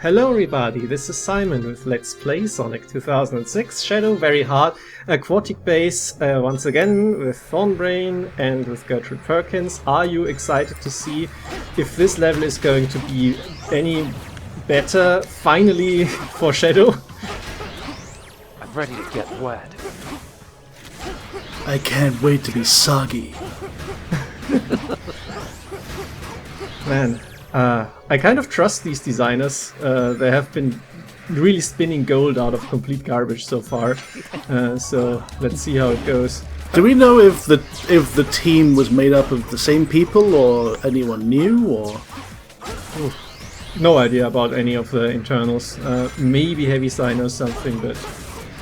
Hello everybody, this is Simon with Let's Play Sonic 2006 Shadow Very Hard Aquatic base once again with Thorn Brain and with Gertrude Perkins. Are you excited to see if this level is going to be any better finally for Shadow? I'm ready to get wet. I can't wait to be soggy. Man, I kind of trust these designers. They have been really spinning gold out of complete garbage so far. So let's see how it goes. Do we know if the team was made up of the same people or anyone new, or? Ooh, no idea about any of the internals. Maybe Heavy knows something, but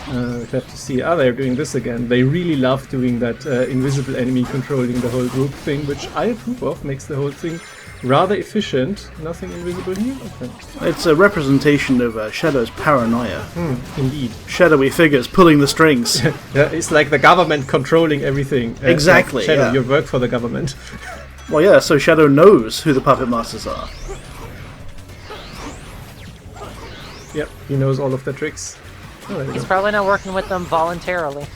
we'd have to see. Ah, they're doing this again. They really love doing that invisible enemy controlling the whole group thing, which I approve of. Makes the whole thing rather efficient. Nothing invisible here? Okay. It's a representation of Shadow's paranoia. Indeed. Shadowy figures pulling the strings. Yeah, it's like the government controlling everything. Exactly, like Shadow, yeah. you work for the government. Well, yeah, so Shadow knows who the puppet masters are. Yep, he knows all of the tricks. Oh, there we He's go. probably not working with them voluntarily.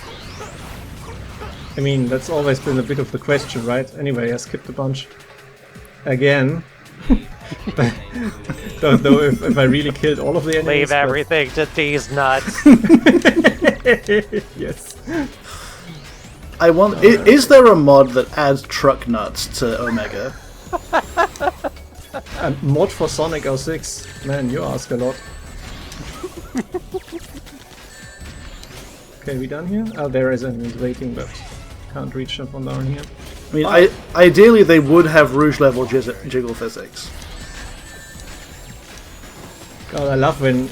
I mean, that's always been a bit of the question, right? Anyway, I skipped a bunch. Again. Don't know if I really killed all of the enemies. Leave everything to these nuts. Yes. I want. Is there a mod that adds truck nuts to Omega? A mod for Sonic 06. Man, you ask a lot. Okay, we done here? Oh, there is enemies waiting, but can't reach them from down here. I mean, ideally they would have Rouge level jiggle physics. God, I love when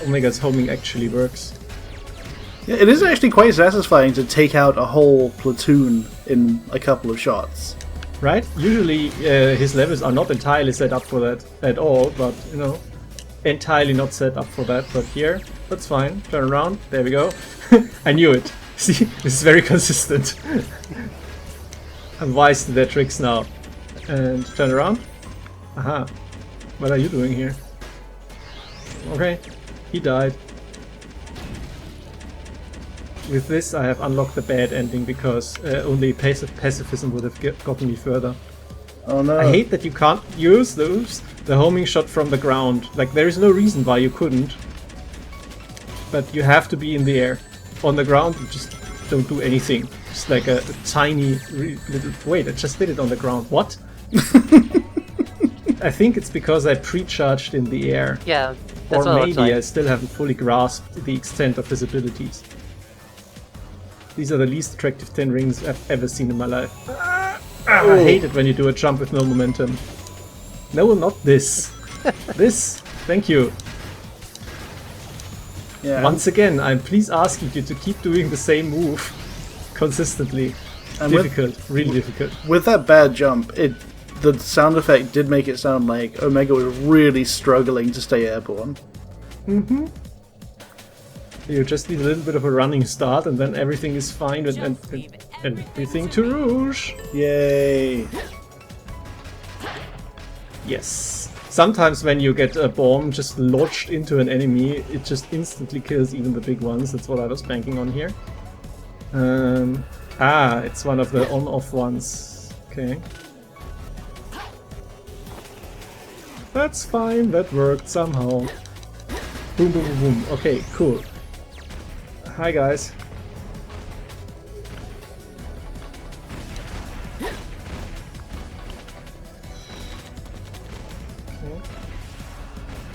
Omega's homing actually works. Yeah, it is actually quite satisfying to take out a whole platoon in a couple of shots. Right? Usually his levels are not entirely set up for that at all, but, you know, entirely not set up for that. But here, that's fine. Turn around. There we go. I knew it. See? This is very consistent. I'm wise to their tricks now. And turn around. Aha. What are you doing here? Okay. He died. With this I have unlocked the bad ending because only pacifism would have gotten me further. Oh no. I hate that you can't use the homing shot from the ground. Like, there is no reason why you couldn't. But you have to be in the air. On the ground, you just don't do anything. Just like a tiny little... Wait, I just did it on the ground. What? I think it's because I pre-charged in the air. Yeah, that's Or what it maybe looks like. I still haven't fully grasped the extent of his abilities. These are the least attractive 10 rings I've ever seen in my life. I hate it when you do a jump with no momentum. No, not this. This. Thank you. Yeah. Once again, I'm please asking you to keep doing the same move consistently. And Difficult, really difficult. With that bad jump, the sound effect did make it sound like Omega was really struggling to stay airborne. Mm-hmm. You just need a little bit of a running start and then everything is fine and everything to Rouge. Yay! Yes. Sometimes when you get a bomb just lodged into an enemy, it just instantly kills even the big ones. That's what I was banking on here. It's one of the on-off ones. Okay. That's fine, that worked somehow. Boom, boom, boom, boom. Okay, cool. Hi, guys.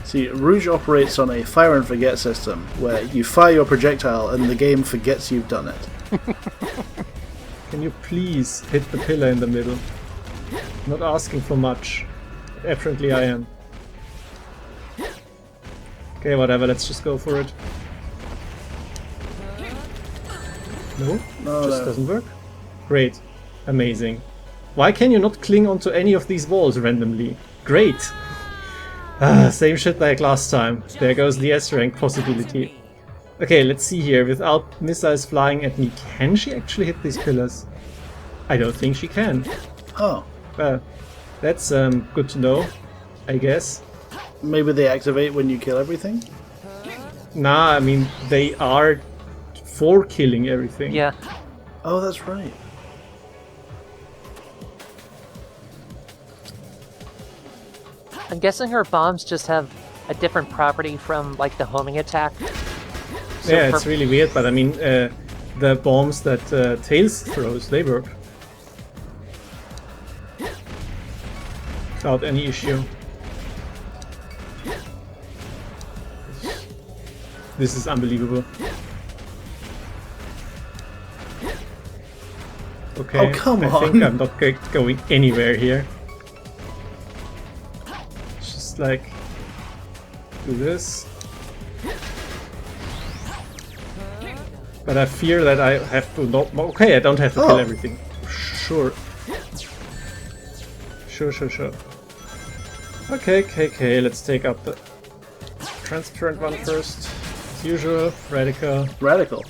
See, Rouge operates on a fire and forget system, where you fire your projectile and the game forgets you've done it. Can you please hit the pillar in the middle? Not asking for much. Apparently I am. Okay, whatever, let's just go for it. No? No, Just no. doesn't work? Great. Amazing. Why can you not cling onto any of these walls randomly? Great! Same shit like last time. There goes the S-rank possibility. Okay, let's see here. Without missiles flying at me, can she actually hit these pillars? I don't think she can. Oh. Well, that's good to know, I guess. Maybe they activate when you kill everything? Nah, I mean, they are for killing everything. Yeah. Oh, that's right. I'm guessing her bombs just have a different property from, like, the homing attack. So Yeah, for- it's really weird, but I mean, the bombs that Tails throws, they work. Without any issue. This is unbelievable. Okay, Oh, come I on. think I'm not going anywhere here. Just like do this. But I fear that I have to not. Okay, I don't have to kill everything. Sure. Sure. Okay. Let's take out the transparent one first. As usual, Radical. Radical.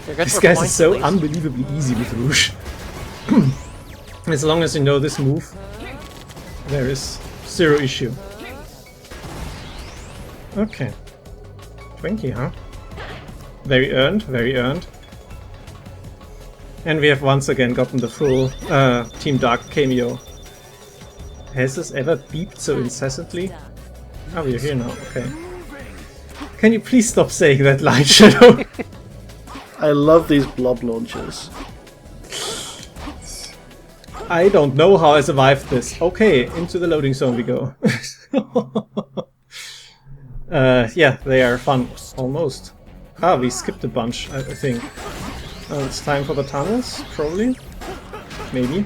You're good This for guy's points, is so at least. unbelievably easy with Rouge. As long as you know this move, there is zero issue. Okay. 20, huh? Very earned. And we have once again gotten the full Team Dark cameo. Has this ever beeped so incessantly? Oh, we're here now, okay. Can you please stop saying that, Light Shadow? I love these blob launchers. I don't know how I survived this. Okay, into the loading zone we go. Yeah, they are fun. Almost. Ah, we skipped a bunch, I think. It's time for the tunnels, probably. Maybe.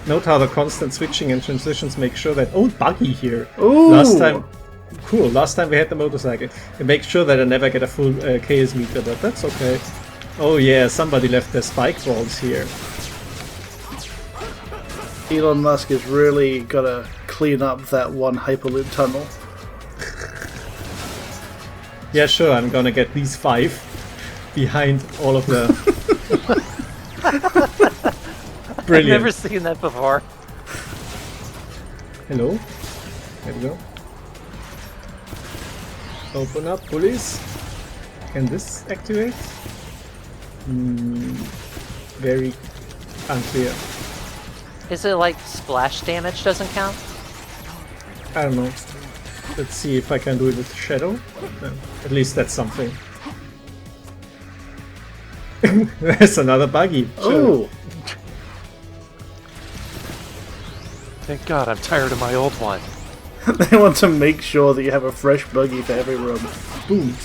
Note how the constant switching and transitions make sure that... Oh, buggy here! Ooh! Last time... Cool, last time we had the motorcycle. It makes sure that I never get a full chaos meter, but that's okay. Oh yeah, somebody left their spike balls here. Elon Musk has really got to clean up that one Hyperloop tunnel. Yeah, sure, I'm gonna get these 5 behind all of the... Brilliant. I've never seen that before. Hello? There we go. Open up, pulleys. Can this activate? Very unclear. Is it like splash damage doesn't count? I don't know. Let's see if I can do it with Shadow. At least that's something. There's another buggy. Oh! Thank God, I'm tired of my old one. They want to make sure that you have a fresh buggy for every room. Boom.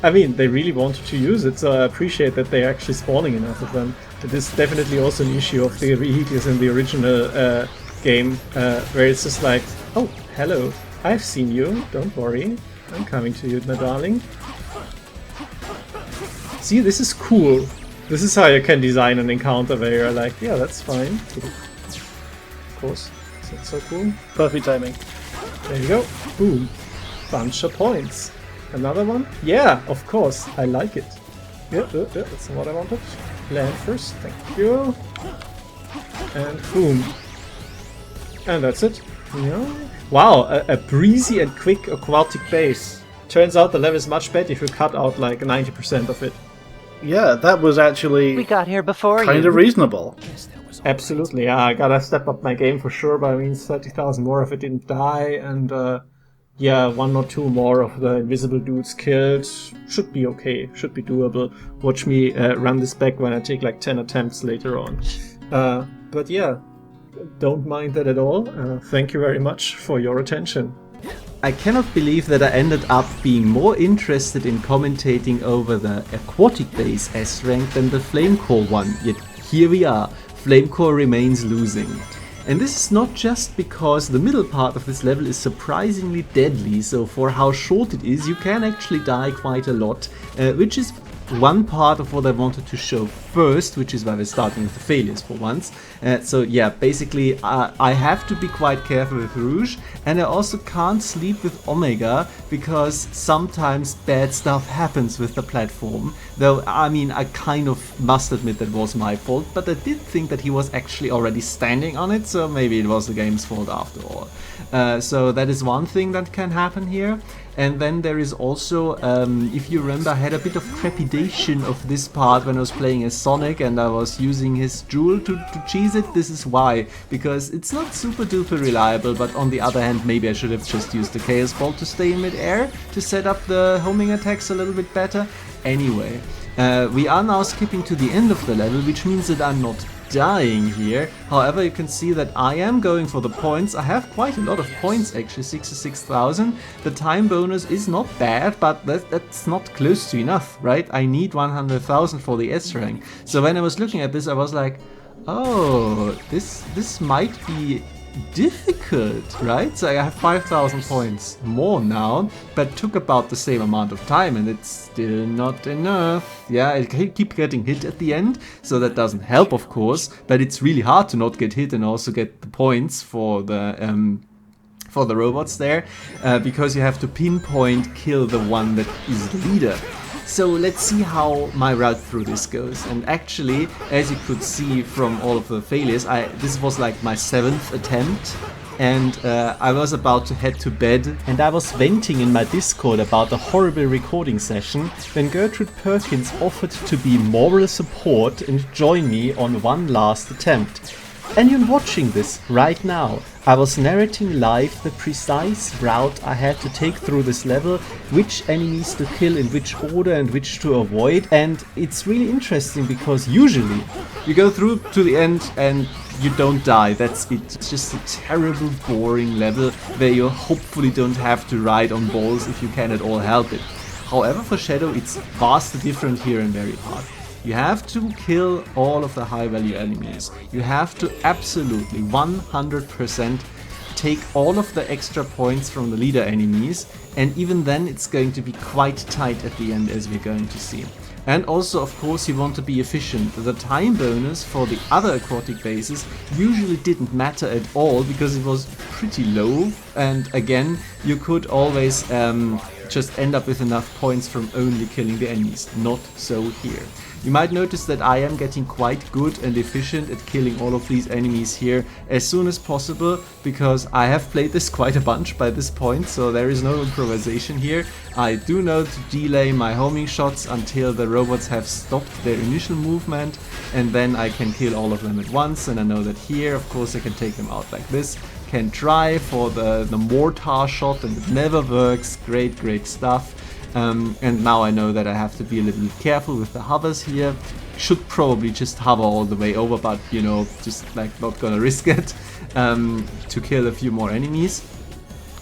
I mean, they really wanted to use it, so I appreciate that they're actually spawning enough of them. It is definitely also an issue of the vehicles in the original game, where it's just like, oh, hello, I've seen you, don't worry, I'm coming to you, my darling. See, this is cool. This is how you can design an encounter where you're like, yeah, that's fine. Of course, that's so cool. Perfect timing. There you go. Boom. Bunch of points. Another one? Yeah, of course. I like it. Yeah, that's what I wanted. Land first. Thank you. And boom. And that's it. Yeah. Wow, a breezy and quick aquatic base. Turns out the level is much better if you cut out like 90% of it. Yeah, that was actually We got here before kind you. of reasonable. Absolutely, yeah, I gotta step up my game for sure, but I mean 30,000 more if it didn't die, and yeah, 1 or 2 more of the invisible dudes killed. Should be okay, should be doable. Watch me run this back when I take like 10 attempts later on. But yeah, don't mind that at all. Thank you very much for your attention. I cannot believe that I ended up being more interested in commentating over the Aquatic base S rank than the Flamecore one, yet here we are, Flamecore remains losing. And this is not just because the middle part of this level is surprisingly deadly, so for how short it is you can actually die quite a lot, which is one part of what I wanted to show first, which is why we're starting with the failures for once. So yeah, basically I have to be quite careful with Rouge, and I also can't sleep with Omega because sometimes bad stuff happens with the platform. Though, I mean, I kind of must admit that was my fault, but I did think that he was actually already standing on it, so maybe it was the game's fault after all. So that is one thing that can happen here. And then there is also, if you remember, I had a bit of trepidation of this part when I was playing as Sonic and I was using his jewel to cheese it. This is why, because it's not super duper reliable, but on the other hand, maybe I should have just used the Chaos Ball to stay in mid-air to set up the homing attacks a little bit better. Anyway, we are now skipping to the end of the level, which means that I'm not dying here. However, you can see that I am going for the points. I have quite a lot of points actually, 66,000. The time bonus is not bad, but that's not close to enough, right? I need 100,000 for the S rank. So when I was looking at this, I was like, oh, this might be difficult, right? So I have 5,000 points more now, but took about the same amount of time and it's still not enough. Yeah, I keep getting hit at the end, so that doesn't help of course, but it's really hard to not get hit and also get the points for the robots there, because you have to pinpoint kill the one that is the leader. So let's see how my route through this goes. And actually, as you could see from all of the failures, this was like my 7th attempt. And I was about to head to bed. And I was venting in my Discord about a horrible recording session when Gertrude Perkins offered to be moral support and join me on one last attempt. And you're watching this right now. I was narrating live the precise route I had to take through this level, which enemies to kill in which order and which to avoid, and it's really interesting because usually you go through to the end and you don't die, that's it. It's just a terrible boring level where you hopefully don't have to ride on balls if you can at all help it. However, for Shadow it's vastly different here and very hard. You have to kill all of the high value enemies. You have to absolutely 100% take all of the extra points from the leader enemies, and even then it's going to be quite tight at the end, as we're going to see. And also, of course, you want to be efficient. The time bonus for the other aquatic bases usually didn't matter at all because it was pretty low, and again, you could always just end up with enough points from only killing the enemies. Not so here. You might notice that I am getting quite good and efficient at killing all of these enemies here as soon as possible, because I have played this quite a bunch by this point, so there is no improvisation here. I do know to delay my homing shots until the robots have stopped their initial movement, and then I can kill all of them at once, and I know that here, of course, I can take them out like this. Can try for the mortar shot and it never works. Great stuff. And now I know that I have to be a little bit careful with the hovers here. Should probably just hover all the way over, but you know, just like not gonna risk it to kill a few more enemies.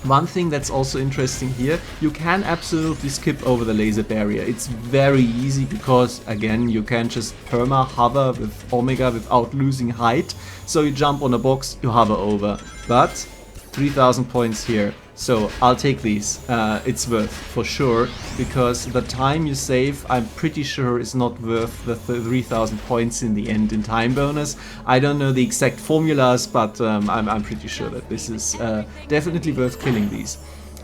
One thing that's also interesting here, you can absolutely skip over the laser barrier. It's very easy because, again, you can just perma hover with Omega without losing height. So you jump on a box, you hover over. But 3,000 points here. So I'll take these. It's worth for sure, because the time you save, I'm pretty sure is not worth the 3,000 points in the end in time bonus. I don't know the exact formulas, but I'm pretty sure that this is definitely worth killing these.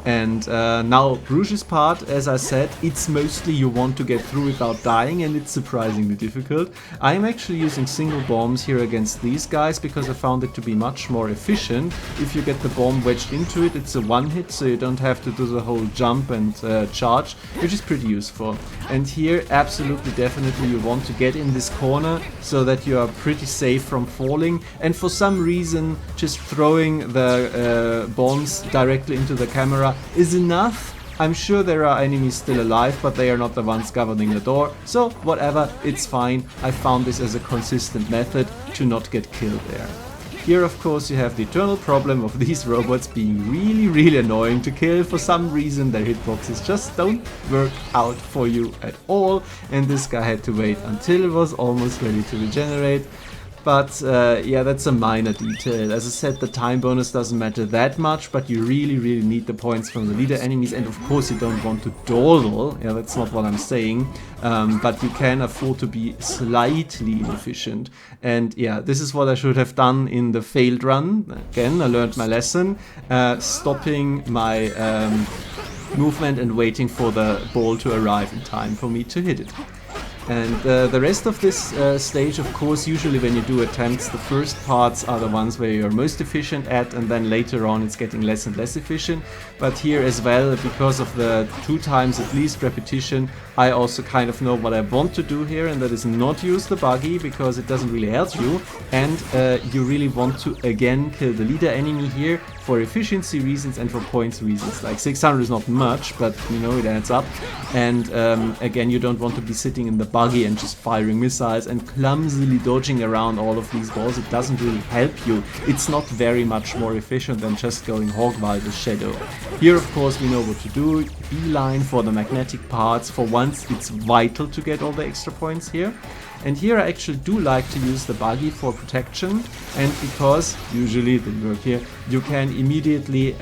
And now Rouge's part, as I said, it's mostly you want to get through without dying, and it's surprisingly difficult. I'm actually using single bombs here against these guys because I found it to be much more efficient. If you get the bomb wedged into it, it's a one hit, so you don't have to do the whole jump and charge, which is pretty useful. And here, absolutely definitely you want to get in this corner so that you are pretty safe from falling, and for some reason just throwing the bombs directly into the camera is enough. I'm sure there are enemies still alive, but they are not the ones governing the door, so whatever, it's fine. I found this as a consistent method to not get killed there. Here, of course, you have the eternal problem of these robots being really annoying to kill. For some reason, their hitboxes just don't work out for you at all, and this guy had to wait until it was almost ready to regenerate. But yeah, that's a minor detail. As I said, the time bonus doesn't matter that much, but you really need the points from the leader enemies, and of course you don't want to dawdle, yeah, that's not what I'm saying, but you can afford to be slightly inefficient. And yeah, this is what I should have done in the failed run. Again, I learned my lesson, stopping my movement and waiting for the ball to arrive in time for me to hit it. And the rest of this stage, of course, usually when you do attempts, the first parts are the ones where you're most efficient at, and then later on it's getting less and less efficient. But here as well, because of the 2 times at least repetition, I also kind of know what I want to do here, and that is not use the buggy, because it doesn't really help you. And you really want to again kill the leader enemy here for efficiency reasons and for points reasons. Like 600 is not much, but you know, it adds up. And again, you don't want to be sitting in the buggy and just firing missiles and clumsily dodging around all of these balls. It doesn't really help you. It's not very much more efficient than just going hog wild with Shadow. Here, of course, we know what to do. Beeline for the magnetic parts. For once, it's vital to get all the extra points here. And here I actually do like to use the buggy for protection, and because usually it didn't work here, you can immediately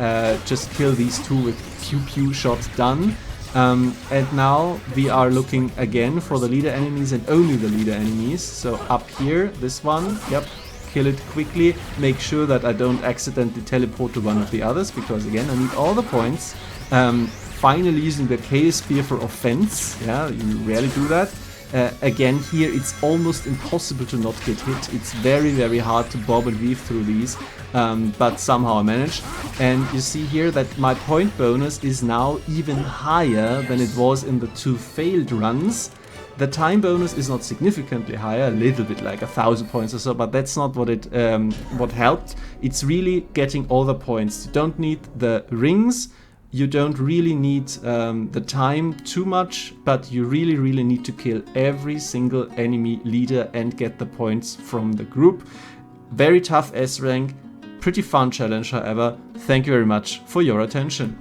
just kill these 2 with pew shots done. And now we are looking again for the leader enemies and only the leader enemies. So up here, this one, yep, kill it quickly. Make sure that I don't accidentally teleport to one of the others, because again, I need all the points. Finally using the Chaos Spear for offense. Yeah, you rarely do that. Again, here it's almost impossible to not get hit. It's very hard to bob and weave through these, but somehow I managed. And you see here that my point bonus is now even higher than it was in the 2 failed runs. The time bonus is not significantly higher, a little bit like 1,000 points or so, but that's not what it what helped. It's really getting all the points. You don't need the rings. You don't really need the time too much, but you really need to kill every single enemy leader and get the points from the group. Very tough S rank, pretty fun challenge however. Thank you very much for your attention.